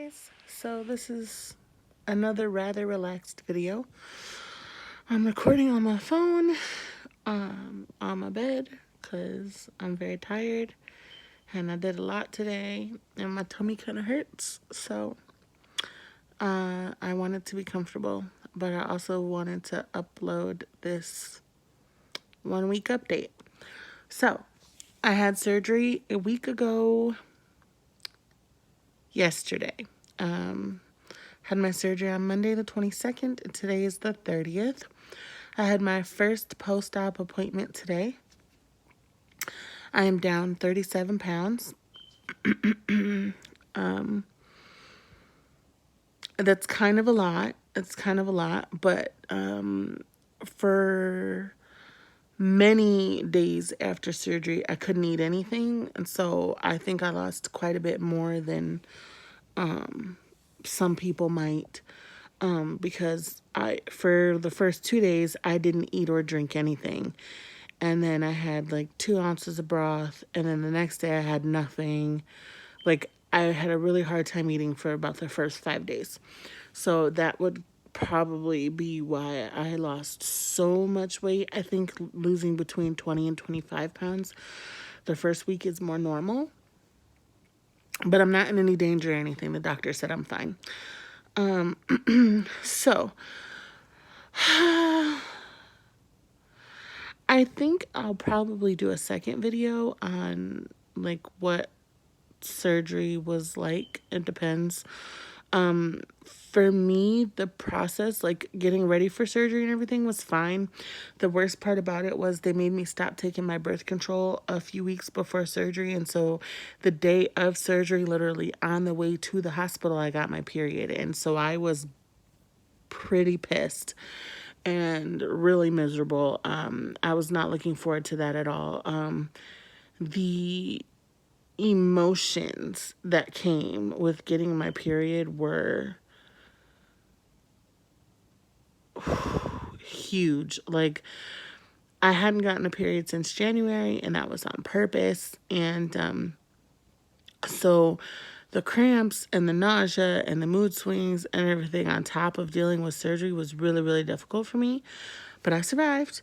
guys, so this is another rather relaxed video. I'm recording on my phone, on my bed, because I'm very tired, and I did a lot today, and my tummy kind of hurts, so I wanted to be comfortable, but I also wanted to upload this 1 week update. So, I had surgery a week ago yesterday. Had my surgery on Monday the 22nd, and today is the 30th. I had my first post-op appointment today. I am down 37 pounds. That's kind of a lot. It's kind of a lot, but for many days after surgery, I couldn't eat anything, and so I think I lost quite a bit more than some people might. Because for the first 2 days, I didn't eat or drink anything. And then I had like 2 ounces of broth. And then the next day I had nothing. Like, I had a really hard time eating for about the first 5 days. So that would probably be why I lost so much weight. I think losing between 20 and 25 pounds the first week is more normal. But I'm not in any danger or anything. The doctor said I'm fine. So, I think I'll probably do a second video on like what surgery was like. It depends. For me, the process, like getting ready for surgery and everything, was fine. The worst part about it was they made me stop taking my birth control a few weeks before surgery. And so the day of surgery, literally on the way to the hospital, I got my period. And so I was pretty pissed and really miserable. I was not looking forward to that at all. The emotions that came with getting my period were huge. Like, I hadn't gotten a period since January, and that was on purpose. And so the cramps and the nausea and the mood swings and everything on top of dealing with surgery was really, really difficult for me. But I survived.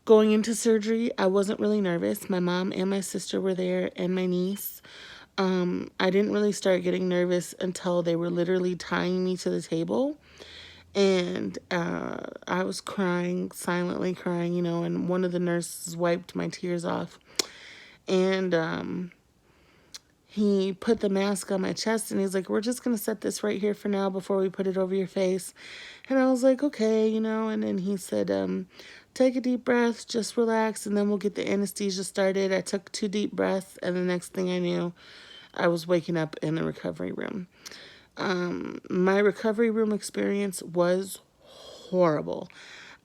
Going into surgery, I wasn't really nervous. My mom and my sister were there, and my niece. I didn't really start getting nervous until they were literally tying me to the table. And I was crying, silently crying, and one of the nurses wiped my tears off. And he put the mask on my chest, and he's like, "We're just going to set this right here for now before we put it over your face." And I was like, "Okay," and then he said, "Take a deep breath, just relax, and then we'll get the anesthesia started." I took 2 deep breaths, and the next thing I knew, I was waking up in the recovery room. My recovery room experience was horrible.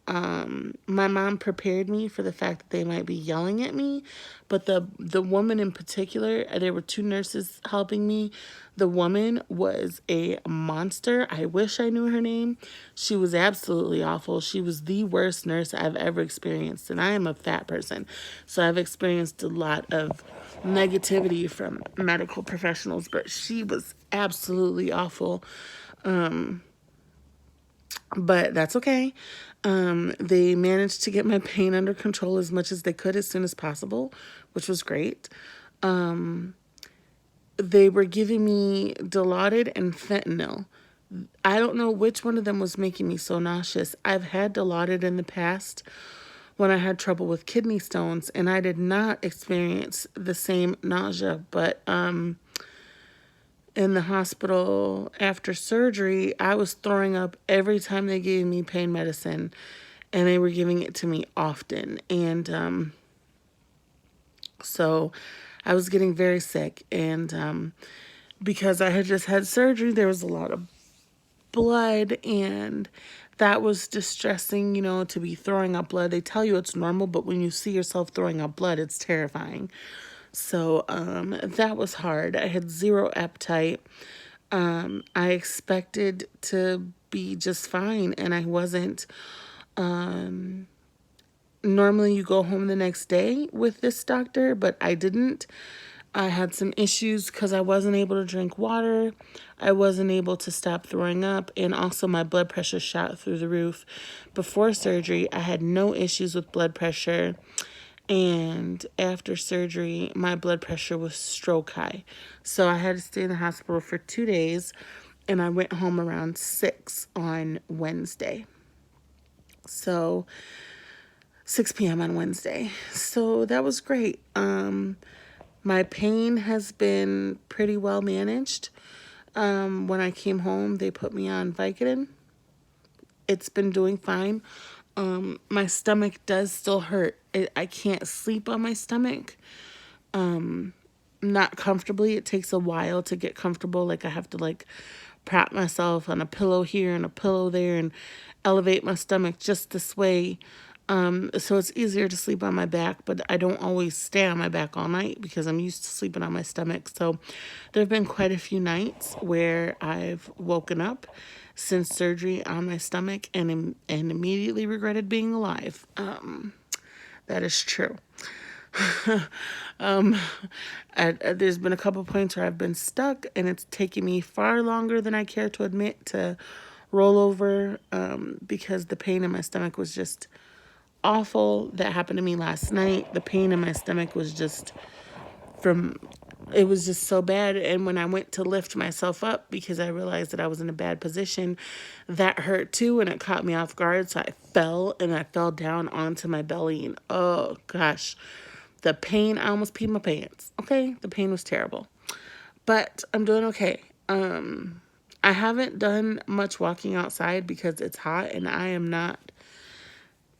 My mom prepared me for the fact that they might be yelling at me, but the woman in particular, there were 2 nurses helping me. The woman was a monster. I wish I knew her name. She was absolutely awful. She was the worst nurse I've ever experienced, and I am a fat person, so I've experienced a lot of negativity from medical professionals, but she was absolutely awful. But that's okay. They managed to get my pain under control as much as they could as soon as possible, which was great. They were giving me Dilaudid and fentanyl. I don't know which one of them was making me so nauseous. I've had Dilaudid in the past when I had trouble with kidney stones, and I did not experience the same nausea. But in the hospital after surgery, I was throwing up every time they gave me pain medicine, and they were giving it to me often. And so I was getting very sick, and because I had just had surgery, there was a lot of blood, and that was distressing, to be throwing up blood. They tell you it's normal, but when you see yourself throwing up blood, it's terrifying. So that was hard. I had zero appetite. I expected to be just fine, and I wasn't. Normally you go home the next day with this doctor, but I didn't. I had some issues because I wasn't able to drink water. I wasn't able to stop throwing up. And also my blood pressure shot through the roof. Before surgery, I had no issues with blood pressure. And after surgery, my blood pressure was stroke high. So I had to stay in the hospital for 2 days. And I went home around 6 on Wednesday. So 6 p.m. on Wednesday. So that was great. My pain has been pretty well managed. When I came home, they put me on Vicodin. It's been doing fine. My stomach does still hurt. I can't sleep on my stomach. Not comfortably. It takes a while to get comfortable. Like I have to prop myself on a pillow here and a pillow there and elevate my stomach just this way. So it's easier to sleep on my back, but I don't always stay on my back all night because I'm used to sleeping on my stomach. So there have been quite a few nights where I've woken up since surgery on my stomach and immediately regretted being alive. That is true. um, there's been a couple points where I've been stuck, and it's taken me far longer than I care to admit to roll over because the pain in my stomach was just awful. That happened to me last night. The pain in my stomach was just from, it was just so bad. And when I went to lift myself up because I realized that I was in a bad position, that hurt too, and it caught me off guard. So I fell, and I fell down onto my belly, and oh gosh, the pain, I almost peed my pants. Okay, the pain was terrible, but I'm doing okay. I haven't done much walking outside because it's hot, and I am not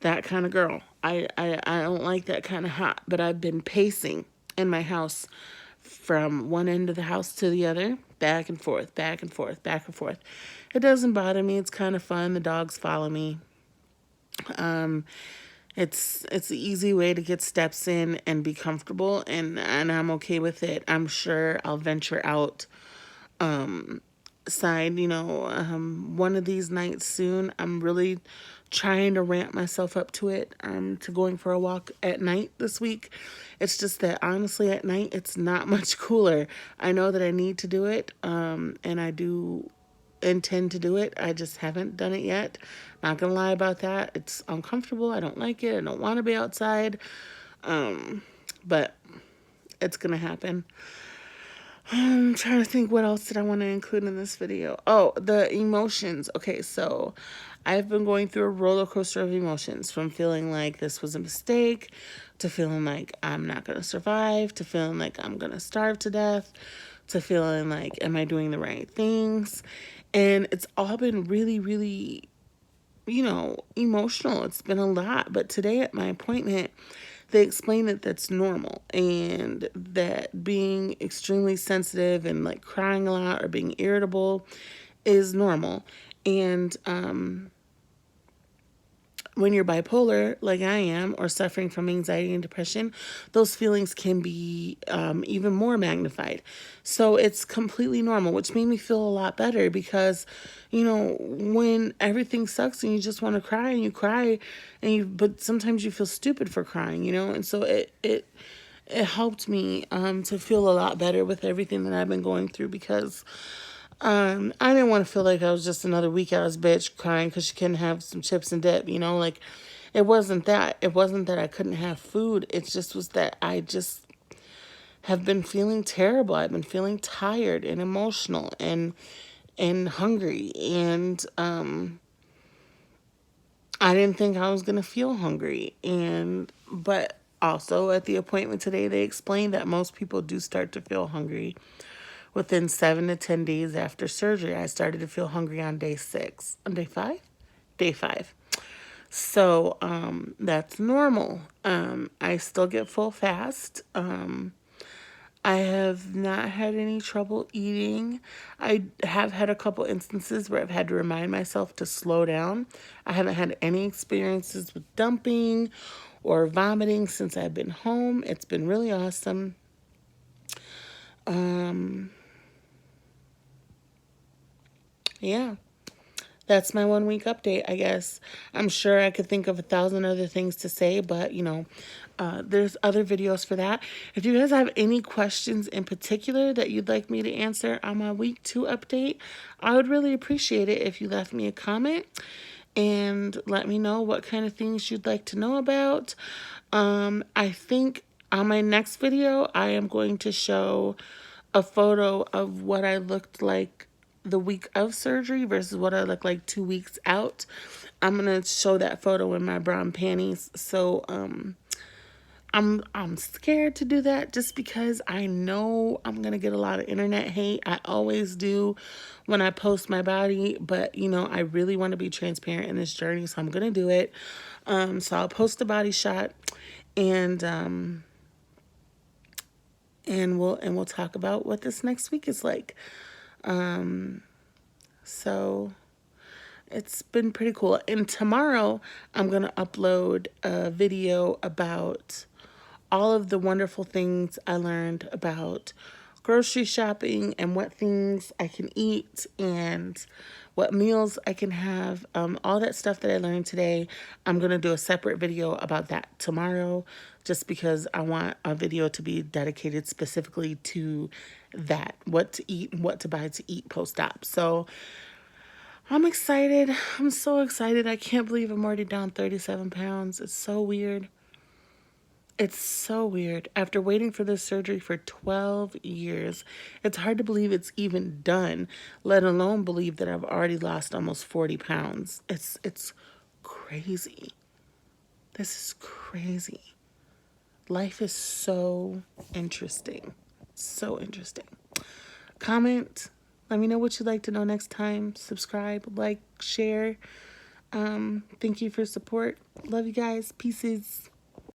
that kind of girl. I don't like that kind of hot, but I've been pacing in my house from one end of the house to the other, back and forth, back and forth, back and forth. It doesn't bother me. It's kind of fun. The dogs follow me. It's an easy way to get steps in and be comfortable, and I'm okay with it. I'm sure I'll venture out side, one of these nights soon. I'm really trying to ramp myself up to it, to going for a walk at night this week. It's just that honestly at night it's not much cooler. I know that I need to do it, and I do intend to do it. I just haven't done it yet. Not gonna lie about that. It's uncomfortable. I don't like it. I don't want to be outside. But it's gonna happen. I'm trying to think what else did I want to include in this video. Oh, the emotions. Okay, so I've been going through a roller coaster of emotions, from feeling like this was a mistake to feeling like I'm not going to survive to feeling like I'm going to starve to death to feeling like, am I doing the right things? And it's all been really, really, emotional. It's been a lot. But today at my appointment, they explain that that's normal, and that being extremely sensitive and like crying a lot or being irritable is normal. And when you're bipolar, like I am, or suffering from anxiety and depression, those feelings can be even more magnified. So it's completely normal, which made me feel a lot better because, when everything sucks and you just want to cry and you cry, but sometimes you feel stupid for crying, and so it helped me to feel a lot better with everything that I've been going through because I didn't want to feel like I was just another weak ass bitch crying because she couldn't have some chips and dip, like it wasn't that. It wasn't that I couldn't have food. It just was that I just have been feeling terrible. I've been feeling tired and emotional and hungry, and I didn't think I was gonna feel hungry. But also at the appointment today, they explained that most people do start to feel hungry within 7 to 10 days after surgery. I started to feel hungry on day 6. On day 5? Day 5. So that's normal. I still get full fast. I have not had any trouble eating. I have had a couple instances where I've had to remind myself to slow down. I haven't had any experiences with dumping or vomiting since I've been home. It's been really awesome. Yeah, that's my 1 week update, I guess. I'm sure I could think of 1,000 other things to say, but there's other videos for that. If you guys have any questions in particular that you'd like me to answer on my week 2 update, I would really appreciate it if you left me a comment and let me know what kind of things you'd like to know about. I think on my next video, I am going to show a photo of what I looked like the week of surgery versus what I look like 2 weeks out. I'm gonna show that photo in my brown panties. So I'm scared to do that just because I know I'm gonna get a lot of internet hate. I always do when I post my body, but I really want to be transparent in this journey, so I'm gonna do it. So I'll post a body shot, and we'll talk about what this next week is like. So it's been pretty cool. And tomorrow I'm gonna upload a video about all of the wonderful things I learned about grocery shopping and what things I can eat and what meals I can have. All that stuff that I learned today, I'm going to do a separate video about that tomorrow, just because I want a video to be dedicated specifically to that, what to eat and what to buy to eat post-op. So I'm excited. I'm so excited. I can't believe I'm already down 37 pounds. It's so weird. It's so weird. After waiting for this surgery for 12 years, it's hard to believe it's even done, let alone believe that I've already lost almost 40 pounds. It's crazy. This is crazy. Life is so interesting. So interesting. Comment. Let me know what you'd like to know next time. Subscribe, like, share. Thank you for support. Love you guys. Pieces.